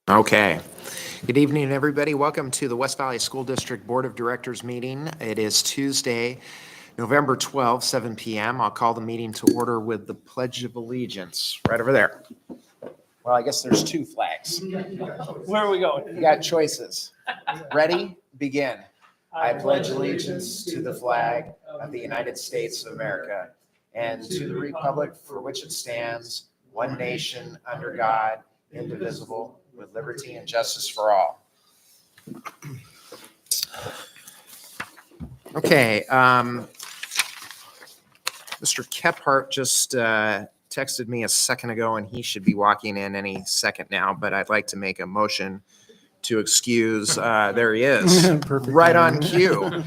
Okay. Good evening, everybody. Welcome to the West Valley School District Board of Directors meeting. It is Tuesday, November 12th, 7 p.m. I'll call the meeting to order with the Pledge of Allegiance right over there. Well, I guess there's two flags. Where are we going? You got choices. Ready? Begin. I pledge allegiance to the flag of the United States of America and to the republic for which it stands, one nation, under God, indivisible, with liberty and justice for all. Okay. Mr. Kephart just texted me a second ago, and he should be walking in any second now, but I'd like to make a motion to excuse, there he is, right on cue.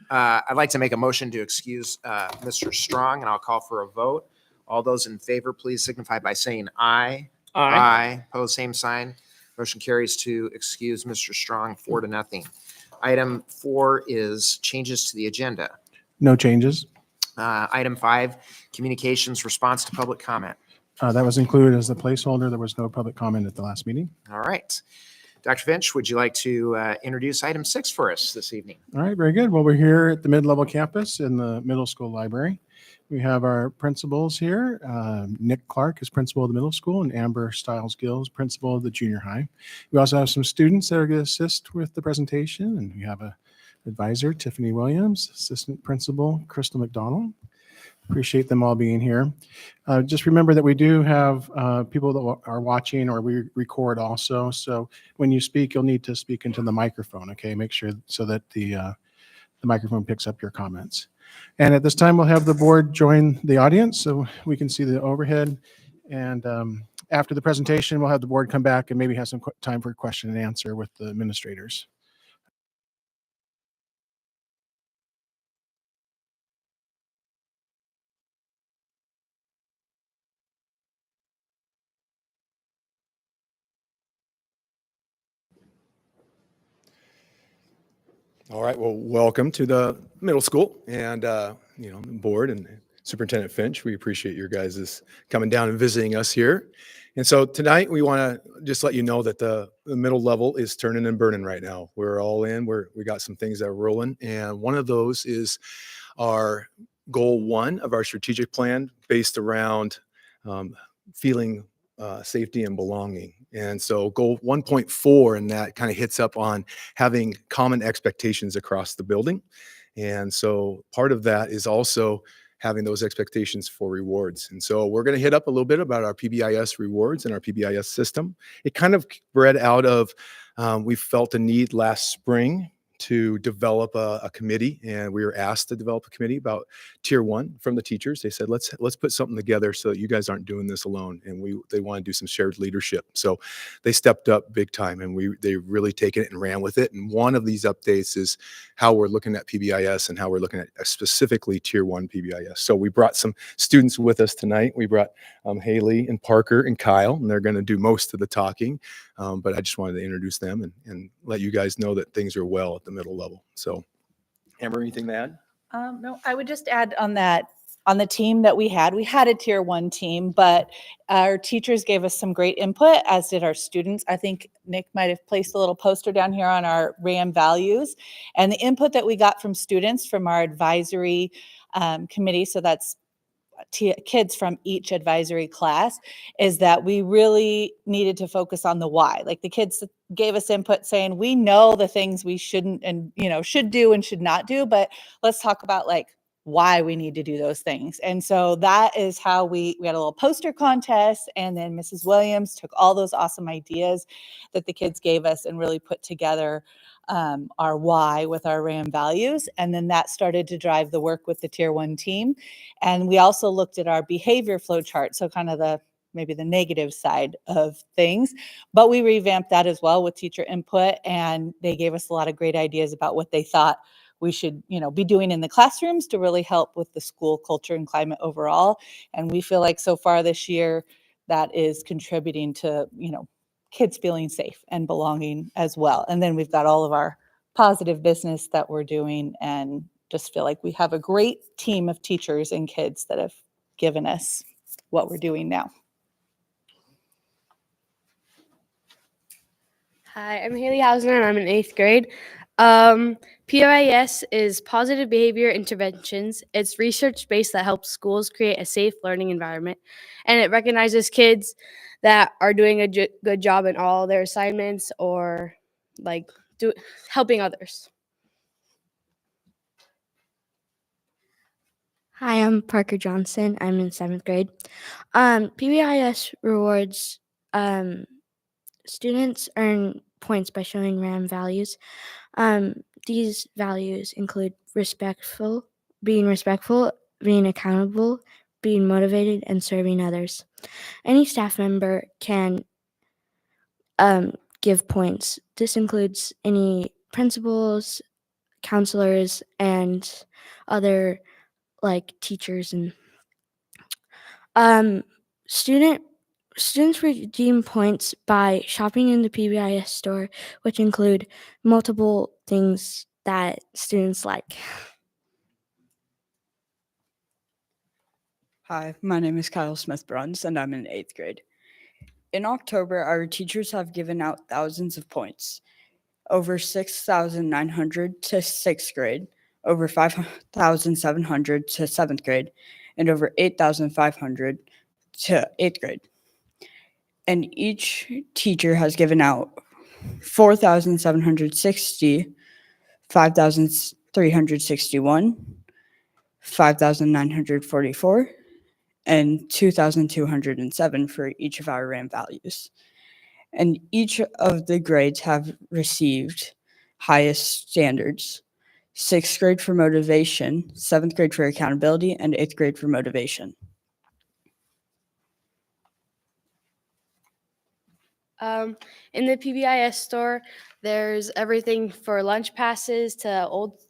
I'd like to make a motion to excuse Mr. Strong, and I'll call for a vote. All those in favor, please signify by saying aye. Aye. Pose same sign. Motion carries to excuse Mr. Strong 4-0. Item 4 is changes to the agenda. No changes. Item 5, communications response to public comment. That was included as a placeholder. There was no public comment at the last meeting. All right. Dr. Finch, would you like to introduce item 6 for us this evening? All right, very good. Well, we're here at the mid-level campus in the middle school library. We have our principals here. Nick Clark is principal of the middle school and Amber Stiles-Gills, principal of the junior high. We also have some students that are going to assist with the presentation, and we have a advisor, Tiffany Williams, assistant principal, Crystal McDonald. Appreciate them all being here. Just remember that we do have people that are watching, or we record also. So when you speak, you'll need to speak into the microphone, okay? Make sure so that the microphone picks up your comments. And at this time, we'll have the board join the audience so we can see the overhead. And after the presentation, we'll have the board come back and maybe have some time for question and answer with the administrators. All right, well, welcome to the middle school and, the board and Superintendent Finch. We appreciate your guys' coming down and visiting us here. And so tonight we want to just let you know that the middle level is turning and burning right now. We're all in. We got some things that are rolling. And one of those is our goal 1 of our strategic plan based around feeling safety and belonging. And so goal 1.4 and that kind of hits up on having common expectations across the building. And so part of that is also having those expectations for rewards. And so we're going to hit up a little bit about our PBIS rewards and our PBIS system. It kind of bred out of, we felt a need last spring to develop a committee, and we were asked to develop a committee about tier 1 from the teachers. They said, let's put something together so that you guys aren't doing this alone. And they want to do some shared leadership. So they stepped up big time, and they really taken it and ran with it. And one of these updates is how we're looking at PBIS and how we're looking at specifically tier 1 PBIS. So we brought some students with us tonight. We brought Haley and Parker and Kyle, and they're going to do most of the talking. But I just wanted to introduce them and let you guys know that things are well at the middle level. So, Amber, anything to add? No, I would just add on the team that we had a tier 1 team, but our teachers gave us some great input, as did our students. I think Nick might have placed a little poster down here on our RAM values, and the input that we got from students from our advisory committee. So that's kids from each advisory class, is that we really needed to focus on the why. Like, the kids gave us input saying, we know the things we shouldn't and should do and should not do, but let's talk about like why we need to do those things. And so that is how we had a little poster contest, and then Mrs. Williams took all those awesome ideas that the kids gave us and really put together our why with our RAM values. And then that started to drive the work with the tier 1 team. And we also looked at our behavior flow chart. So kind of maybe the negative side of things, but we revamped that as well with teacher input. And they gave us a lot of great ideas about what they thought we should, be doing in the classrooms to really help with the school culture and climate overall. And we feel like so far this year that is contributing to, kids feeling safe and belonging as well. And then we've got all of our positive business that we're doing, and just feel like we have a great team of teachers and kids that have given us what we're doing now. Hi, I'm Haley Hausner and I'm in 8th grade. POIS is Positive Behavior Interventions. It's research-based that helps schools create a safe learning environment, and it recognizes kids that are doing a good job in all their assignments or like helping others. Hi, I'm Parker Johnson. I'm in 7th grade. PBIS rewards students earn points by showing RAM values. These values include being respectful, being accountable, being motivated, and serving others. Any staff member can give points. This includes any principals, counselors, and other like teachers and Um, student students redeem points by shopping in the PBIS store, which include multiple things that students like. Hi, my name is Kyle Smith-Bruns, and I'm in 8th grade. In October, our teachers have given out thousands of points, over 6,900 to 6th grade, over 5,700 to 7th grade, and over 8,500 to 8th grade. And each teacher has given out 4,760, 5,361, 5,944, and 2,207 for each of our RAM values. And each of the grades have received highest standards. 6th grade for motivation, 7th grade for accountability, and 8th grade for motivation. In the PBIS store, there's everything for lunch passes to old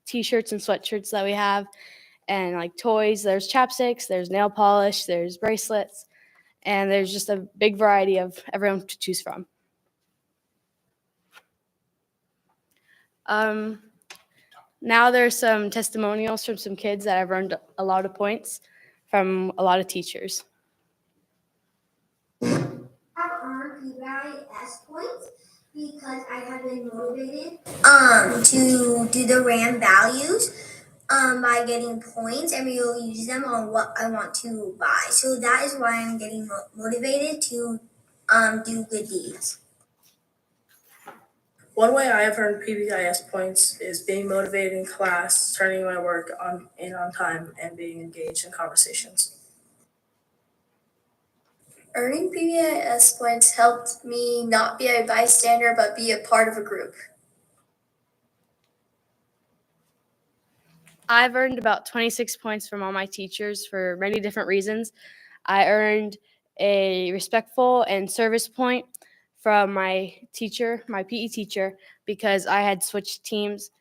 t-shirts and sweatshirts that we have, and like toys. There's chapsticks, there's nail polish, there's bracelets, and there's just a big variety of everyone to choose from. Now there's some testimonials from some kids that have earned a lot of points from a lot of teachers. Have earned PBIS points because I have been motivated to do the RAM values by getting points and we will use them on what I want to buy. So that is why I'm getting motivated to do good deeds. One way I have earned PBIS points is being motivated in class, turning my work in on time, and being engaged in conversations. Earning PBIS points helped me not be a bystander, but be a part of a group. I've earned about 26 points from all my teachers for many different reasons. I earned a respectful and service point from my teacher, my PE teacher, because I had switched teams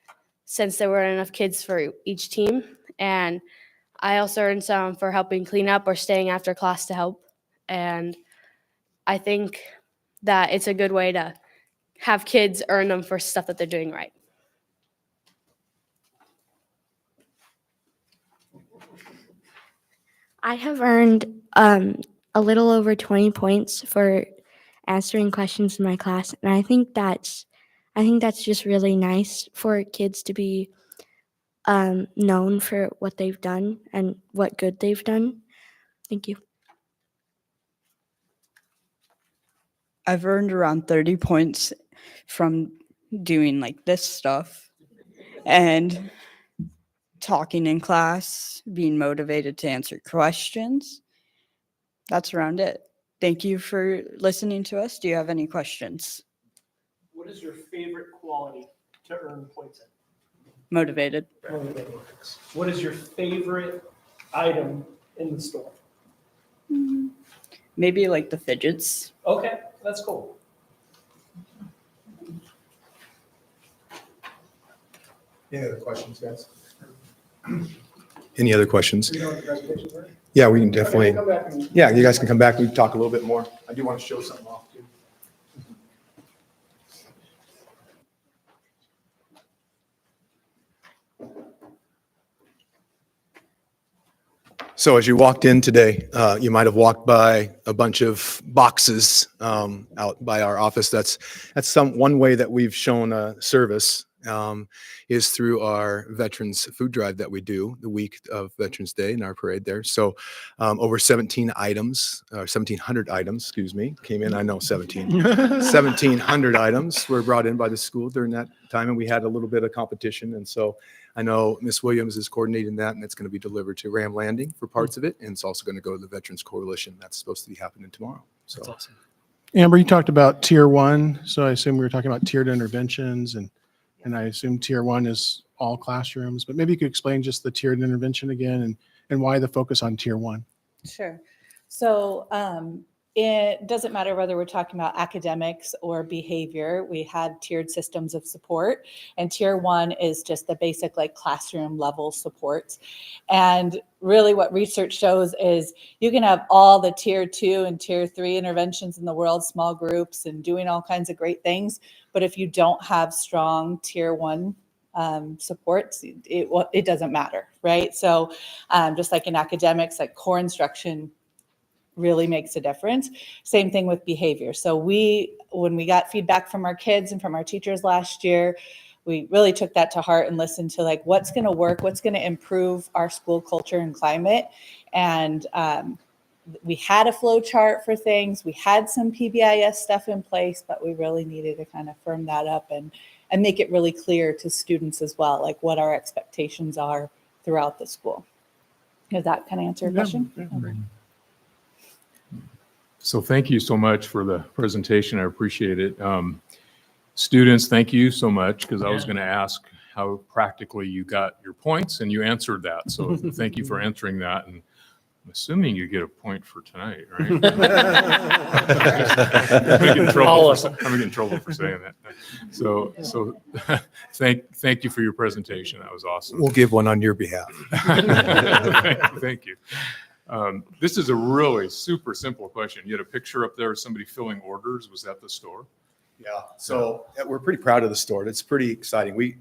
since there weren't enough kids for each team. And I also earned some for helping clean up or staying after class to help. And I think that it's a good way to have kids earn them for stuff that they're doing right. I have earned a little over 20 points for answering questions in my class, and I think that's just really nice for kids to be known for what they've done and what good they've done. Thank you. I've earned around 30 points from doing like this stuff and talking in class, being motivated to answer questions. That's around it. Thank you for listening to us. Do you have any questions? What is your favorite quality to earn points in? Motivated. What is your favorite item in the store? Maybe like the fidgets. Okay, that's cool. Any other questions, guys? Any other questions? Yeah, we can definitely. Yeah, you guys can come back. We can talk a little bit more. I do want to show something off too. So as you walked in today, you might have walked by a bunch of boxes out by our office. That's one way that we've shown service is through our Veterans Food Drive that we do the week of Veterans Day in our parade there. So over 17 items, or 1,700 items, excuse me, came in. I know 1,700 items were brought in by the school during that time, and we had a little bit of competition. And so I know Miss Williams is coordinating that, and it's going to be delivered to Ram Landing for parts of it, and it's also going to go to the Veterans Coalition. That's supposed to be happening tomorrow. So That's awesome. Amber, you talked about tier 1, so I assume we were talking about tiered interventions, and I assume tier 1 is all classrooms, but maybe you could explain just the tiered intervention again and why the focus on tier 1. Sure. So it doesn't matter whether we're talking about academics or behavior. We have tiered systems of support, and tier 1 is just the basic like classroom level supports. And really what research shows is you can have all the tier 2 and tier 3 interventions in the world, small groups and doing all kinds of great things. But if you don't have strong tier 1 supports, it doesn't matter, right? So just like in academics, like core instruction really makes a difference. Same thing with behavior. So when we got feedback from our kids and from our teachers last year, we really took that to heart and listened to like what's going to work, what's going to improve our school culture and climate. And we had a flow chart for things. We had some PBIS stuff in place, but we really needed to kind of firm that up and make it really clear to students as well, like what our expectations are throughout the school. Does that kind of answer your question? Yeah. So thank you so much for the presentation. I appreciate it. Students, thank you so much, because I was going to ask how practically you got your points, and you answered that. So thank you for answering that. And I'm assuming you get a point for tonight, right? I'm gonna get in trouble for saying that. So thank you for your presentation. That was awesome. we'll give one on your behalf. Thank you. This is a really super simple question. You had a picture up there of somebody filling orders. Was that the store? Yeah. So we're pretty proud of the store. It's pretty exciting.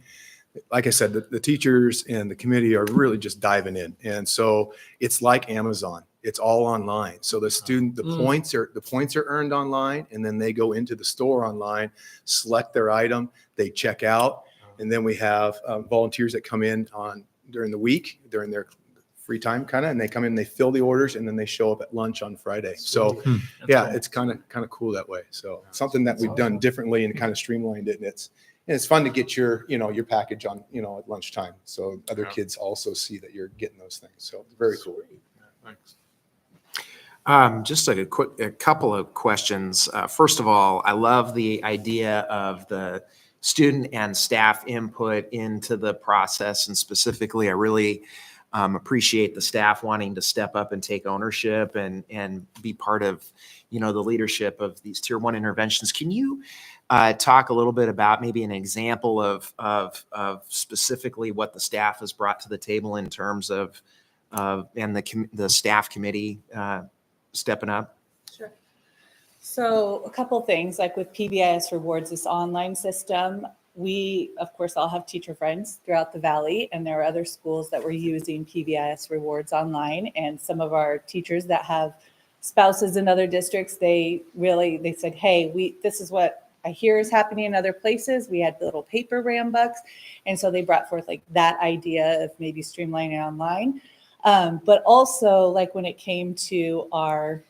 Like I said, the teachers and the committee are really just diving in. And so it's like Amazon. It's all online. So the points are earned online, and then they go into the store online, select their item, they check out. And then we have volunteers that come in during the week, during their free time kind of, and they come in, they fill the orders, and then they show up at lunch on Friday. So yeah, cool. It's kind of cool that way. So something that we've done differently and kind of streamlined it. And it's fun to get your package on, at lunchtime. So other kids also see that you're getting those things. So it's very cool. Thanks. Just a couple of questions. First of all, I love the idea of the student and staff input into the process. And specifically, I really appreciate the staff wanting to step up and take ownership and be part of, the leadership of these tier 1 interventions. Can you talk a little bit about maybe an example of specifically what the staff has brought to the table in terms of and the staff committee stepping up? Sure. So a couple things, like with PBIS Rewards, this online system, we, of course, all have teacher friends throughout the Valley, and there are other schools that were using PBIS Rewards online. And some of our teachers that have spouses in other districts, they said, hey, this is what I hear is happening in other places. We had little paper RAM bucks. And so they brought forth like that idea of maybe streamlining online. But also like when it came to our,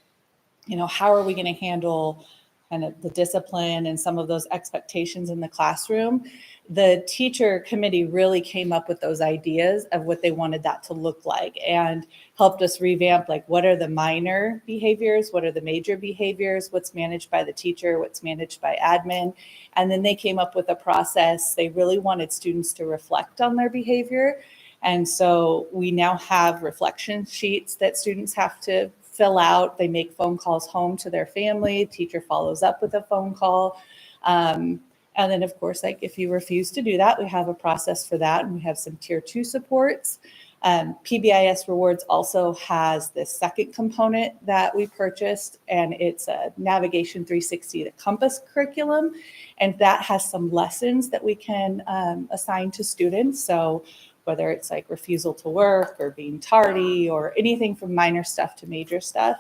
how are we going to handle kind of the discipline and some of those expectations in the classroom, the teacher committee really came up with those ideas of what they wanted that to look like and helped us revamp, like what are the minor behaviors, what are the major behaviors, what's managed by the teacher, what's managed by admin. And then they came up with a process. They really wanted students to reflect on their behavior. And so we now have reflection sheets that students have to fill out. They make phone calls home to their family. Teacher follows up with a phone call. And then, of course, like if you refuse to do that, we have a process for that. And we have some tier 2 supports. PBIS Rewards also has this second component that we purchased, and it's a Navigation 360, the Compass curriculum. And that has some lessons that we can assign to students. So whether it's like refusal to work or being tardy or anything from minor stuff to major stuff.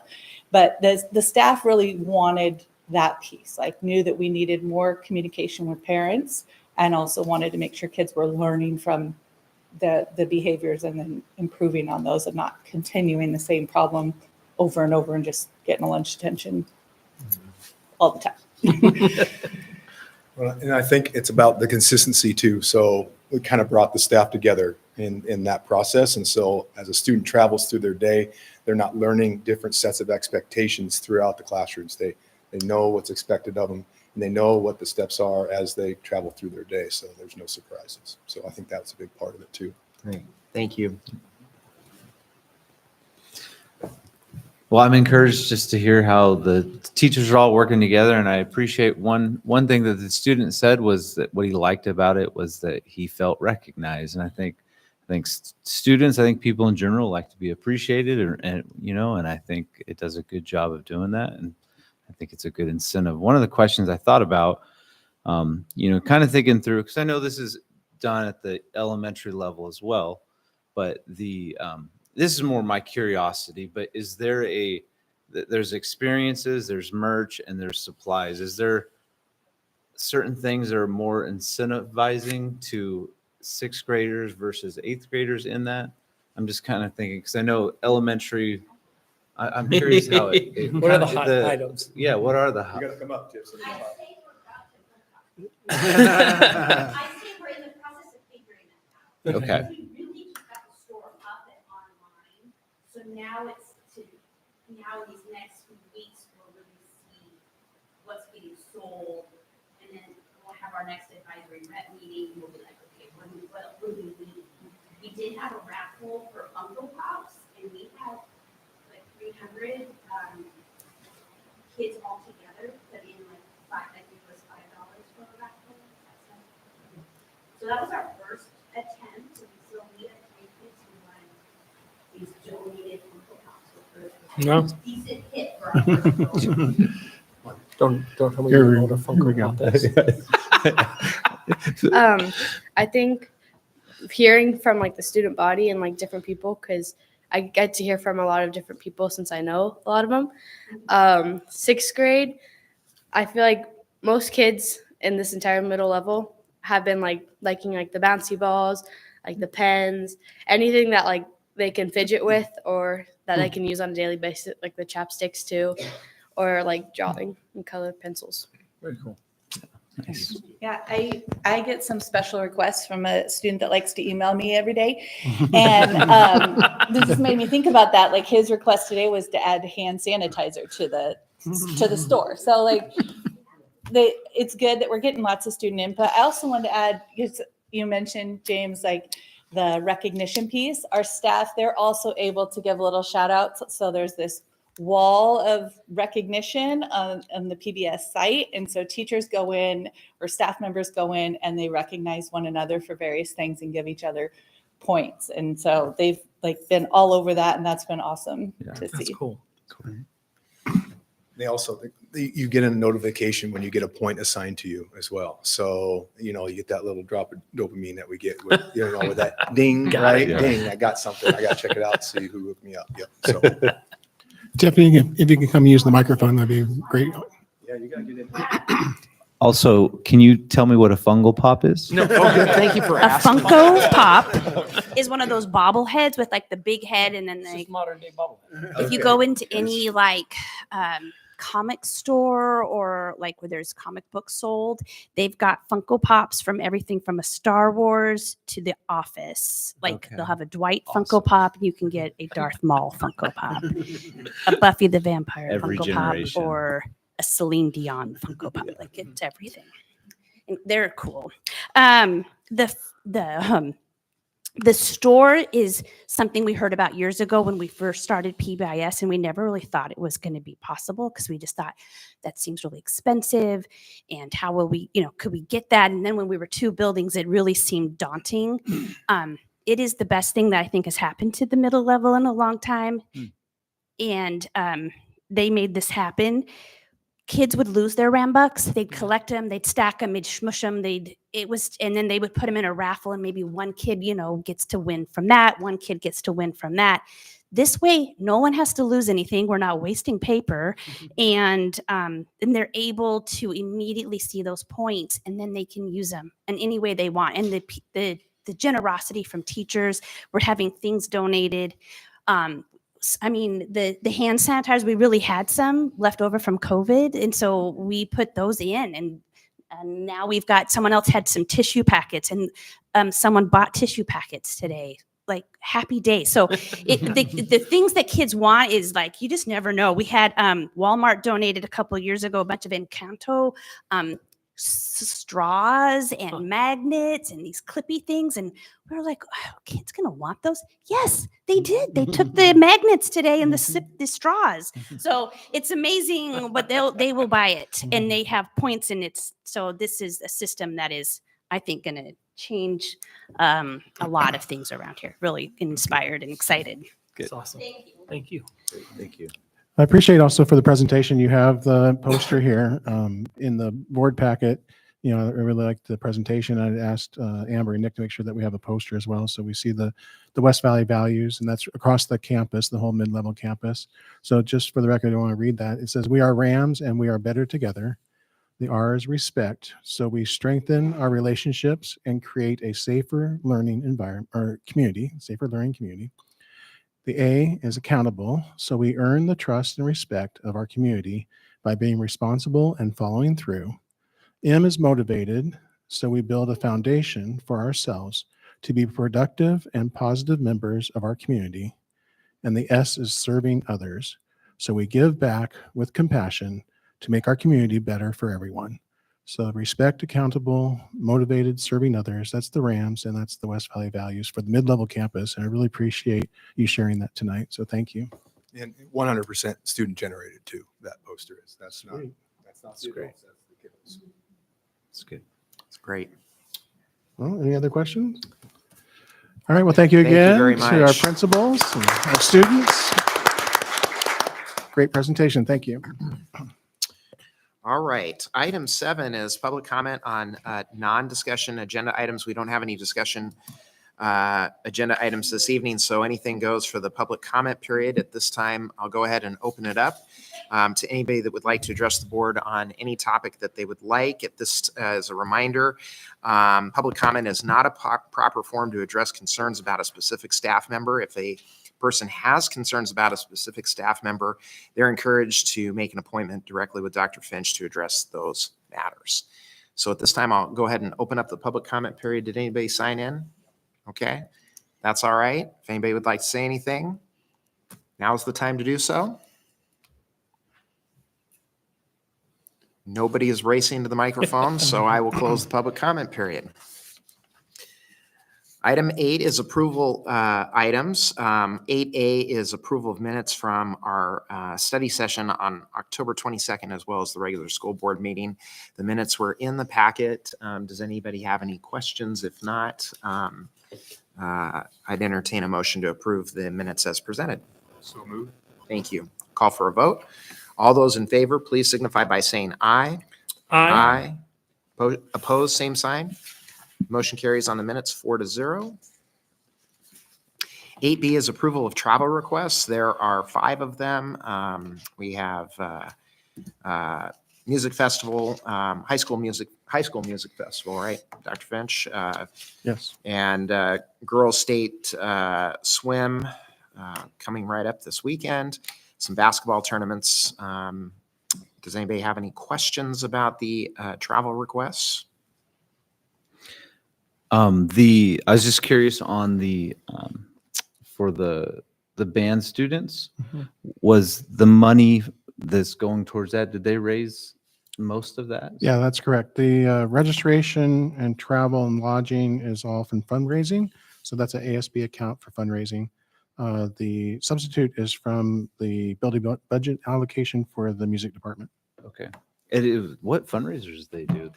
But the staff really wanted that piece, like knew that we needed more communication with parents, and also wanted to make sure kids were learning from the behaviors and then improving on those and not continuing the same problem over and over and just getting a lunch detention all the time. Well, and I think it's about the consistency too. So we kind of brought the staff together in that process. And so as a student travels through their day, they're not learning different sets of expectations throughout the classrooms. They know what's expected of them, and they know what the steps are as they travel through their day. So there's no surprises. So I think that's a big part of it too. Great. Thank you. Well, I'm encouraged just to hear how the teachers are all working together, and I appreciate one thing that the student said was that what he liked about it was that he felt recognized, and I think students, I think people in general like to be appreciated, and I think it does a good job of doing that, and I think it's a good incentive. One of the questions I thought about, kind of thinking through, because I know this is done at the elementary level as well, but this is more my curiosity, but is there there's experiences, there's merch, and there's supplies. Is there certain things that are more incentivizing to sixth graders versus eighth graders in that? I'm just kind of thinking, because I know elementary, I'm curious how What are the hot items? Yeah, what are the hot? You got to come up, Tips. I say we're in the process of figuring that out. Okay. We really just got the store up and online, so now these next few weeks we'll really see what's getting sold, and then we'll have our next advisory rep meeting. We'll be like, okay, what do we need? We did have a raffle for Funko Pops, and we had like 300 kids all together put in like I think it was $5 for a raffle. So that was our first attempt, and so we had 3 kids who won these donated Funko Pops. No. Decent hit for our first goal. Don't tell me Here you know what a we Funko go. Pop is. I think hearing from like the student body and like different people, because I get to hear from a lot of different people since I know a lot of them. Sixth grade, I feel like most kids in this entire middle level have been liking like the bouncy balls, like the pens, anything that like they can fidget with or that they can use on a daily basis, like the chapsticks too, or like drawing and colored pencils. Very cool. Nice. Yeah, I get some special requests from a student that likes to email me every day. And this just made me think about that. Like his request today was to add hand sanitizer to the store. So like it's good that we're getting lots of student input. I also wanted to add, because you mentioned, James, like the recognition piece. Our staff, they're also able to give little shout outs. So there's this wall of recognition on the PBS site. And so teachers go in or staff members go in and they recognize one another for various things and give each other points. And so they've like been all over that, and that's been awesome to That's see. cool. They also, you get a notification when you get a point assigned to you as well. So, you get that little drop of dopamine that we get with, with that ding, Got right? it. Ding, I got something. I got to check it out, see who hooked me up. Yep. So, Tiffany, if you can come use the microphone, that'd be great. yeah, you got to get in. Also, can you tell me what a fungal pop is? No, okay, thank you for A asking. Funko Pop is one of those bobbleheads with like the big head, and then This they, is modern day bubble. if you Okay. go into any like comic store or like where there's comic books sold, they've got Funko Pops from everything from a Star Wars to The Office. Like Okay. they'll have a Dwight Awesome. Funko Pop, and you can get a Darth Maul Funko Pop, a Buffy the Vampire Every Funko generation. Pop, or a Celine Dion Funko Pop. Like it's everything. And they're cool. The store is something we heard about years ago when we first started PBIS, and we never really thought it was going to be possible because we just thought that seems really expensive, and how will we, could we get that? And then when we were 2 buildings, it really seemed daunting. It is the best thing that I think has happened to the middle level in a long time. And they made this happen. kids would lose their Ram bucks. They'd collect them, they'd stack them, they'd smush them. And then they would put them in a raffle, and maybe one kid, gets to win from that. One kid gets to win from that. This way, no one has to lose anything. We're not wasting paper, and they're able to immediately see those points, and then they can use them in any way they want. And the generosity from teachers, we're having things donated. The hand sanitizers, we really had some left over from COVID, and so we put those in, and now we've got, someone else had some tissue packets, and someone bought tissue packets today. Like, happy day. So the things that kids want is like, you just never know. We had Walmart donated a couple of years ago a bunch of Encanto straws and magnets and these clippy things, and we were like, oh, kids gonna want those? Yes, they did. They took the magnets today and the straws. So it's amazing, but they will buy it, and they have points in it. So this is a system that is, I think, gonna change a lot of things around here. Really inspired and excited. That's awesome. Thank you. Thank you. I appreciate also for the presentation. You have the poster here in the board packet. I really liked the presentation. I asked Amber and Nick to make sure that we have a poster as well, so we see the West Valley values, and that's across the campus, the whole mid-level campus. So just for the record, I want to read that. It says, "We are Rams and we are better together." The R is respect, so we strengthen our relationships and create a safer learning environment or community, safer learning community. The A is accountable, so we earn the trust and respect of our community by being responsible and following through. M is motivated, so we build a foundation for ourselves to be productive and positive members of our community. And the S is serving others, so we give back with compassion to make our community better for everyone. So respect, accountable, motivated, serving others. That's the Rams, and that's the West Valley values for the mid-level campus. And I really appreciate you sharing that tonight. So thank you. And 100% student generated too. That poster is. That's not great. That's not That's the great. adults, that's the kids. It's good. It's great. Well, any other questions? All right. Well, thank you Thank you again very to our much. principals and our students. Great presentation. Thank you. All right. Item 7 is public comment on non-discussion agenda items. We don't have any discussion agenda items this evening, so anything goes for the public comment period. At this time, I'll go ahead and open it up to anybody that would like to address the board on any topic that they would like. At this, as a reminder, public comment is not a proper form to address concerns about a specific staff member. If a person has concerns about a specific staff member, they're encouraged to make an appointment directly with Dr. Finch to address those matters. So at this time, I'll go ahead and open up the public comment period. Did anybody sign in? Okay, that's all right. If anybody would like to say anything, now's the time to do so. Nobody is racing to the microphone, so I will close the public comment period. Item 8 is approval items. 8A is approval of minutes from our study session on October 22nd, as well as the regular school board meeting. The minutes were in the packet. Does anybody have any questions? If not, I'd entertain a motion to approve the minutes as presented. So moved. Thank you. Call for a vote. All those in favor, please signify by saying aye. Aye. Opposed, same sign. Motion carries on the minutes 4-0. 8B is approval of travel requests. There are 5 of them. We have music festival, high school music festival, right, Dr. Finch? Yes. And girls state swim coming right up this weekend. Some basketball tournaments. Does anybody have any questions about the travel requests? I was just curious on the for the band students, was the money that's going towards that, did they raise most of that? Yeah, that's correct. The registration and travel and lodging is all from fundraising. So that's an ASB account for fundraising. The substitute is from the building budget allocation for the music department. Okay. What fundraisers they do?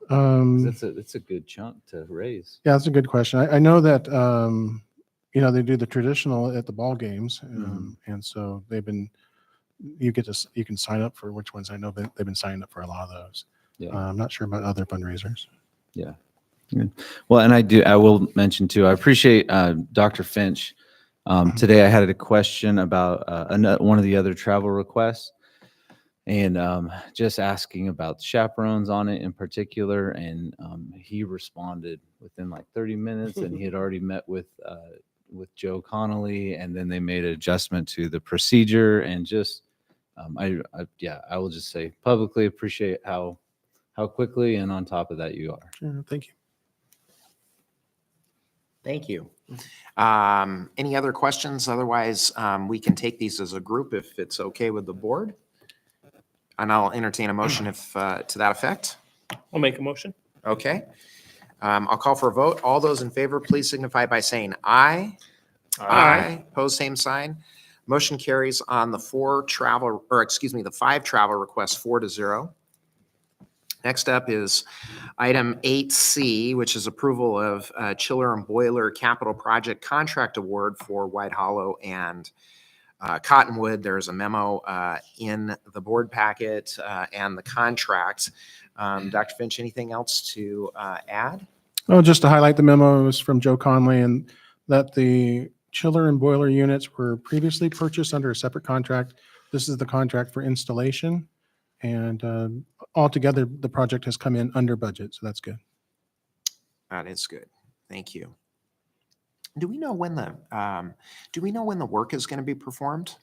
'Cause that's a good chunk to raise. Yeah, that's a good question. I know that, they do the traditional at the ball games. And so they've been, you can sign up for which ones. I know that they've been signing up for a lot of those. Yeah. I'm not sure about other fundraisers. Yeah. Good. Well, and I will mention too, I appreciate Dr. Finch. Today I had a question about one of the other travel requests, and just asking about chaperones on it in particular. And he responded within like 30 minutes, and he had already met with Joe Connolly, and then they made an adjustment to the procedure. And just I will just say publicly appreciate how quickly and on top of that you are. Sure, thank you. Thank you. Any other questions? Otherwise, we can take these as a group if it's okay with the board. And I'll entertain a motion if to that effect. I'll make a motion. Okay. I'll call for a vote. All those in favor, please signify by saying aye. Aye. Pose same sign. Motion carries on the the 5 travel requests 4-0. Next up is item 8C, which is approval of chiller and boiler capital project contract award for White Hollow and Cottonwood. There's a memo in the board packet and the contract. Dr. Finch, anything else to add? Oh, just to highlight the memo, it was from Joe Conley, and that the chiller and boiler units were previously purchased under a separate contract. This is the contract for installation, and altogether the project has come in under budget, so that's good. That is good. Thank you. Do we know when the work is going to be performed?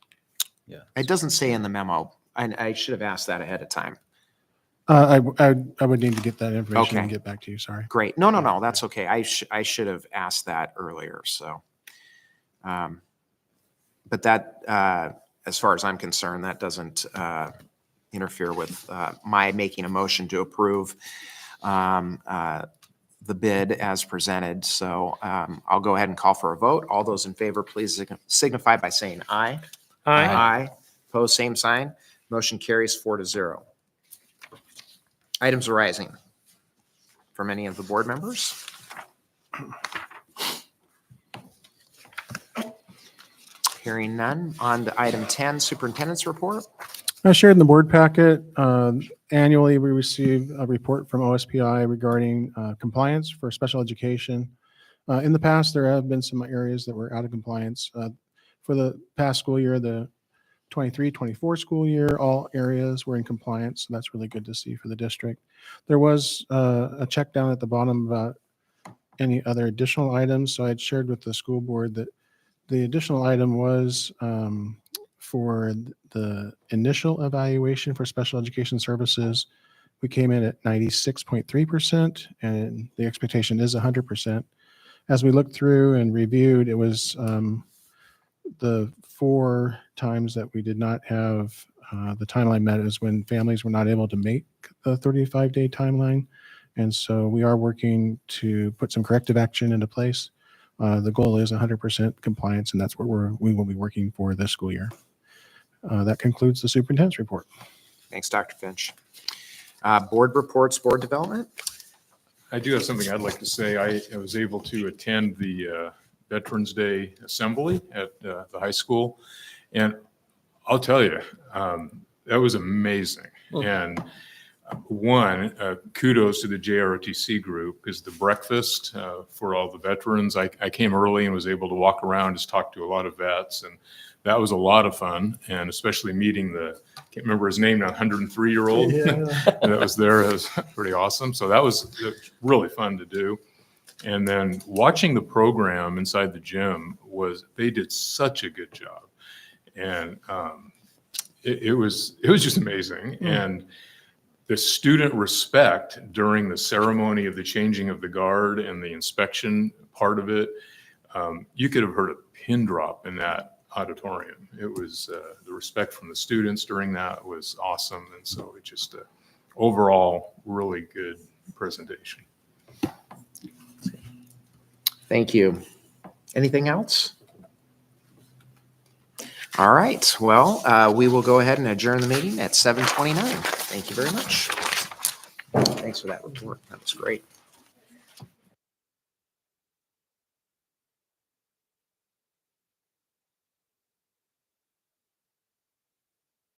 Yeah. It doesn't say in the memo. I should have asked that ahead of time. I would need to get that information and Okay. get back to you. Sorry. Great. No, that's okay. I should have asked that earlier. So, but that, as far as I'm concerned, that doesn't interfere with my making a motion to approve the bid as presented. So I'll go ahead and call for a vote. All those in favor, please signify by saying aye. Aye. Aye. Pose same sign. Motion carries 4-0. Items arising from any of the board members? Hearing none. On to item 10, superintendent's report. I shared in the board packet. Annually, we receive a report from OSPI regarding compliance for special education. In the past, there have been some areas that were out of compliance. For the past school year, the 23-24 school year, all areas were in compliance. So that's really good to see for the district. There was a check down at the bottom about any other additional items. So I had shared with the school board that the additional item was for the initial evaluation for special education services. We came in at 96.3%, and the expectation is 100%. As we looked through and reviewed, it was the 4 times that we did not have the timeline met is when families were not able to make the 35-day timeline. And so we are working to put some corrective action into place. The goal is 100% compliance, and that's what we will be working for this school year. That concludes the superintendent's report. Thanks, Dr. Finch. Board reports, board development. I do have something I'd like to say. I was able to attend the Veterans Day Assembly at the high school, and I'll tell you, that was amazing. And kudos to the JROTC group, because the breakfast for all the veterans, I came early and was able to walk around, just talk to a lot of vets, and that was a lot of fun. And especially meeting can't remember his name now, 103-year-old that was there. It was pretty awesome. So that was really fun to do. And then watching the program inside the gym they did such a good job. And it was just amazing. And the student respect during the ceremony of the changing of the guard and the inspection part of it, you could have heard a pin drop in that auditorium. It was the respect from the students during that was awesome. And so it just overall really good presentation. Thank you. Anything else? All right. Well, we will go ahead and adjourn the meeting at 7:29. Thank you very much. Thanks for that report. That was great.